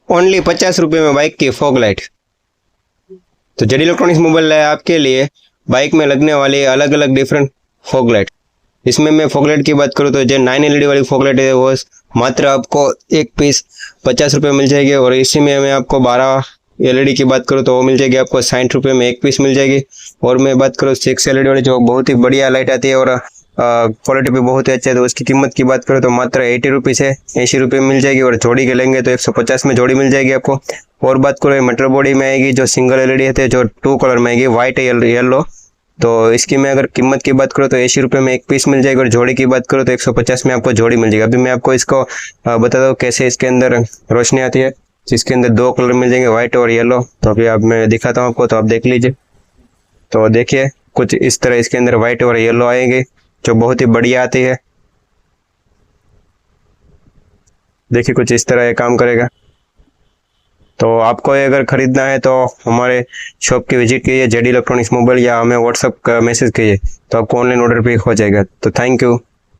Only 50 रुपये में bike की फॉग लाइट। तो जेडी इलेक्ट्रॉनिक्स मोबाइल लाया आपके लिए बाइक में लगने वाली अलग अलग डिफरेंट फॉग लाइट। इसमें मैं फॉग लाइट की बात करूँ तो जो 9 LED वाली फॉग लाइट है वो मात्र आपको एक पीस 50 रुपये मिल जाएगी। और इसी में मैं आपको 12 LED की बात करूँ तो वो मिल जाएगी आपको 60 रुपये में एक पीस मिल जाएगी। और मैं बात करूँ 6 LED वाली जो बहुत ही बढ़िया लाइट आती है और क्वालिटी भी बहुत ही अच्छा है, तो उसकी कीमत की बात करें तो मात्र 80 रुपीज़ है, 80 रुपये मिल जाएगी। और जोड़ी के लेंगे तो 150 में जोड़ी मिल जाएगी आपको। और बात करें मटर बॉडी में आएगी जो सिंगल LED है, जो 2 कलर में आएगी, व्हाइट येलो। तो इसकी मैं अगर कीमत की बात करूँ तो 80 रुपये में एक पीस मिल जाएगी। और जोड़ी की बात करूँ तो 150 में आपको जोड़ी मिल जाएगी। अभी मैं आपको इसको बता दूँ कैसे इसके अंदर रोशनी आती है, जिसके अंदर 2 कलर मिल जाएंगे, व्हाइट और येलो। तो अभी आप मैं दिखाता हूँ आपको, तो आप देख लीजिए। तो देखिए कुछ इस तरह इसके अंदर व्हाइट और येलो आएंगे जो बहुत ही बढ़िया आती है। देखिए कुछ इस तरह ये काम करेगा। तो आपको अगर खरीदना है तो हमारे शॉप की विजिट कीजिए जेडी इलेक्ट्रॉनिक्स मोबाइल, या हमें व्हाट्सएप का मैसेज कीजिए तो आपको ऑनलाइन ऑर्डर भी हो जाएगा। तो थैंक यू।